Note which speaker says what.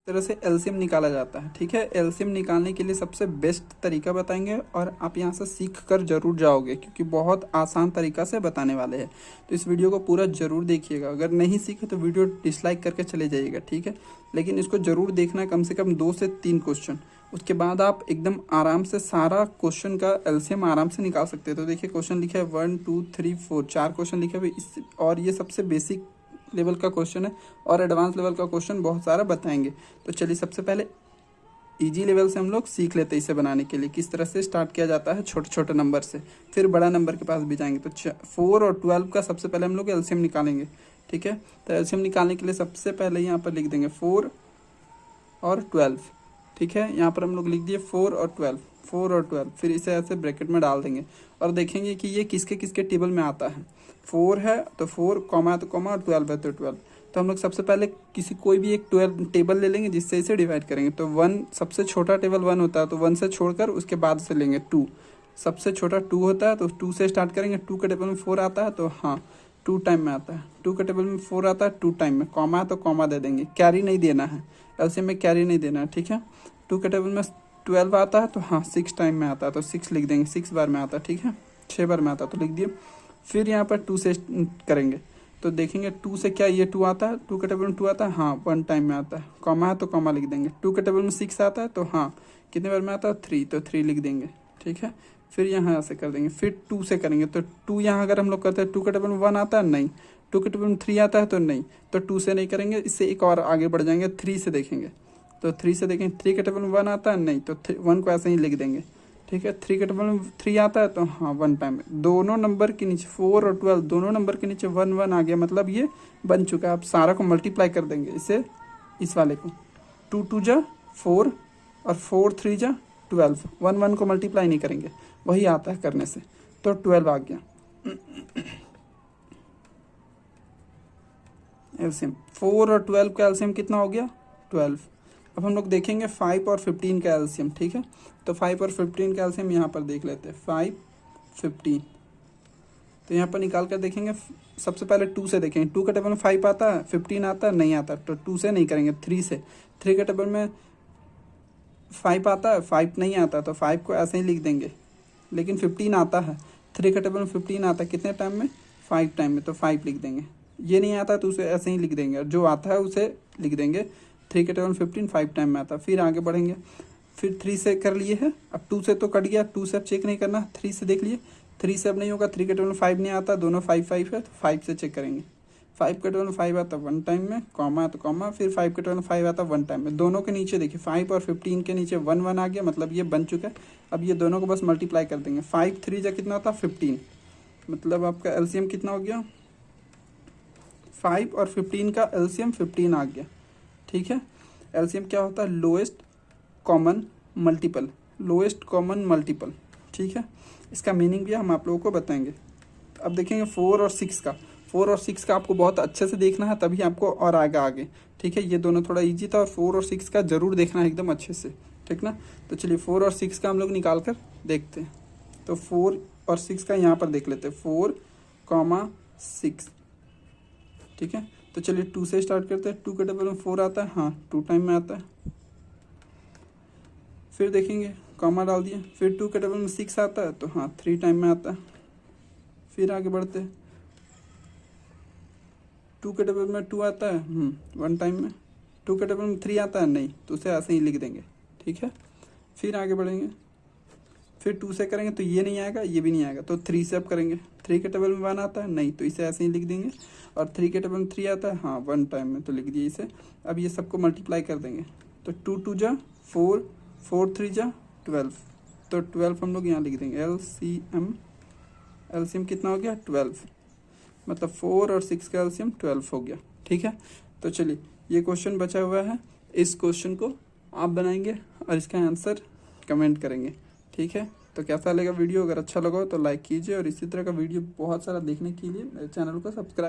Speaker 1: तरह से एलसीएम निकाला जाता है। ठीक है, एलसीएम निकालने के लिए सबसे बेस्ट तरीका बताएंगे और आप यहाँ से सीख कर जरूर जाओगे, क्योंकि बहुत आसान तरीका से बताने वाले हैं। तो इस वीडियो को पूरा जरूर देखिएगा। अगर नहीं सीखे तो वीडियो डिसलाइक करके चले जाइएगा। ठीक है, लेकिन इसको जरूर देखना है, कम से कम 2 से 3 क्वेश्चन। उसके बाद आप एकदम आराम से सारा क्वेश्चन का एलसीएम आराम से निकाल सकते हैं। तो देखिए क्वेश्चन लिखा है 1 2 3 4, 4 क्वेश्चन लिखे हुए, और ये सबसे बेसिक लेवल का क्वेश्चन है, और एडवांस लेवल का क्वेश्चन बहुत सारा बताएंगे। तो चलिए सबसे पहले इजी लेवल से हम लोग सीख लेते हैं इसे बनाने के लिए, किस तरह से स्टार्ट किया जाता है छोटे छोटे नंबर से, फिर बड़ा नंबर के पास भी जाएंगे। तो 4 और 12 का सबसे पहले हम लोग एलसीएम निकालेंगे। ठीक है, तो एलसीएम निकालने के लिए सबसे पहले यहाँ पर लिख देंगे 4 और 12। ठीक है, यहाँ पर हम लोग लिख दिए 4 और 12, 4 और 12, फिर इसे ऐसे ब्रैकेट में डाल देंगे और देखेंगे कि ये किसके किसके टेबल में आता है। 4 है तो 4, कॉमा तो कॉमा, और 12 है तो 12। तो हम लोग सबसे पहले कोई भी एक 12 टेबल ले लेंगे जिससे इसे डिवाइड करेंगे। तो 1 सबसे छोटा टेबल 1 होता है, तो 1 से छोड़कर उसके बाद से लेंगे 2। सबसे छोटा 2 होता है तो 2 से स्टार्ट करेंगे। 2 के टेबल में 4 आता है तो हाँ 2 टाइम में आता है। 2 के टेबल में 4 आता है 2 टाइम में, कॉमा है तो कॉमा दे देंगे, कैरी नहीं देना है, एलसीएम में कैरी नहीं देना है। ठीक है, 2 के टेबल में 12 आता है तो हाँ 6 टाइम में आता है, तो 6 लिख देंगे, 6 बार में आता है। ठीक है, 6 बार में आता है तो लिख दिए। फिर यहाँ पर 2 से करेंगे तो देखेंगे 2 से क्या ये 2 आता है, 2 के टेबल में 2 आता है, हाँ 1 टाइम में आता है, कॉमा है तो कॉमा लिख देंगे। 2 के टेबल में 6 आता है तो हाँ कितने बार में आता है, 3, तो 3 लिख देंगे। ठीक है, फिर यहाँ ऐसे कर देंगे। फिर 2 से करेंगे तो 2 यहाँ अगर हम लोग करते हैं 2 के टेबल में 1 आता है, नहीं। 2 के टेबल में 3 आता है तो नहीं, तो 2 से नहीं करेंगे। इससे एक और आगे बढ़ जाएंगे, 3 से देखेंगे तो 3 से देखेंगे। 3 के टेबल में 1 आता है, नहीं, तो 1 को ऐसे ही लिख देंगे। ठीक है, 3 के टेबल में 3 आता है तो हाँ 1 टाइम में। दोनों नंबर के नीचे 4 और 12 दोनों नंबर के नीचे 1 1 आ गया, मतलब ये बन चुका है। आप सारा को मल्टीप्लाई कर देंगे इसे, इस वाले को। 2 2 जा 4 और 4 3 जा 12, 1 1 को मल्टीप्लाई नहीं करेंगे, वही आता है करने से, तो 12 आ गया एलसीएम। 4 और 12 का एलसीएम कितना हो गया, 12। अब हम लोग देखेंगे 5 और 15 का एलसीएम। ठीक है, तो 5 और 15 का एलसीएम यहाँ पर देख लेते हैं, 5 15। तो यहाँ पर निकाल कर देखेंगे। सबसे पहले 2 से देखेंगे, 2 के टेबल में 5 आता है, 15 आता है, नहीं आता, तो 2 से नहीं करेंगे, 3 से। 3 के टेबल में 5 आता है, 5 नहीं आता, तो 5 को ऐसे ही लिख देंगे। लेकिन 15 आता है, 3 के टेबल में 15 आता है, कितने टाइम में, 5 टाइम में, तो 5 लिख देंगे। ये नहीं आता तो उसे ऐसे ही लिख देंगे, और जो आता है उसे लिख देंगे। 3 के टेबल 15 5 टाइम में आता है। फिर आगे बढ़ेंगे, फिर 3 से कर लिए है। अब 2 से तो कट गया, 2 से अब चेक नहीं करना, 3 से देख लिए। 3 से अब नहीं होगा, 3 के टेबल में 5 नहीं आता, दोनों 5 5 है, तो 5 से चेक करेंगे। 5 के टेबल में 5 आता 1 टाइम में, कॉमा तो कॉमा, फिर 5 के टेबल में 5 आता 1 टाइम में। दोनों के नीचे देखिए 5 और 15 के नीचे 1 1 आ गया, मतलब ये बन चुका है। अब ये दोनों को बस मल्टीप्लाई कर देंगे। 5 3 जा कितना होता है, 15, मतलब आपका एलसीएम कितना हो गया, 5 और 15 का एलसीएम 15 आ गया। ठीक है, एलसीएम क्या होता है, lowest common multiple, lowest common multiple. ठीक है, इसका मीनिंग भी हम आप लोगों को बताएंगे। अब देखेंगे 4 और 6 का। 4 और 6 का आपको बहुत अच्छे से देखना है, तभी आपको और आगे। ठीक है, ये दोनों थोड़ा इजी था, और 4 और 6 का जरूर देखना है एकदम अच्छे से। ठीक ना, तो चलिए 4 और 6 का हम लोग निकाल कर देखते हैं। तो 4 और 6 का यहाँ पर देख लेते हैं, 4 6। ठीक है, तो चलिए 2 से स्टार्ट करते हैं। 2 के टेबल में 4 आता है, हाँ 2 टाइम में आता है। फिर देखेंगे, कॉमा डाल दिए। फिर 2 के टेबल में 6 आता है, तो हाँ 3 टाइम में आता है। फिर आगे बढ़ते हैं, 2 के टेबल में 2 आता है 1 टाइम में। 2 के टेबल में 3 आता है, नहीं, तो उसे ऐसे ही लिख देंगे। ठीक है, फिर आगे बढ़ेंगे। फिर 2 से करेंगे तो ये नहीं आएगा, ये भी नहीं आएगा, तो 3 से अब करेंगे। 3 के टेबल में 1 आता है, नहीं, तो इसे ऐसे ही लिख देंगे। और 3 के टेबल में 3 आता है, हाँ 1 टाइम में, तो लिख दिए इसे। अब ये सबको मल्टीप्लाई कर देंगे, तो 2 2 जा 4, 4 3 जा 12, तो 12 हम लोग यहाँ लिख देंगे। एलसीएम कितना हो गया, 12, मतलब 4 और 6 का एलसीएम 12 हो गया। ठीक है, तो चलिए ये क्वेश्चन बचा हुआ है, इस क्वेश्चन को आप बनाएंगे और इसका आंसर कमेंट करेंगे। ठीक है, तो कैसा लगा वीडियो, अगर अच्छा लगा हो तो लाइक कीजिए, और इसी तरह का वीडियो बहुत सारा देखने के लिए मेरे चैनल को सब्सक्राइब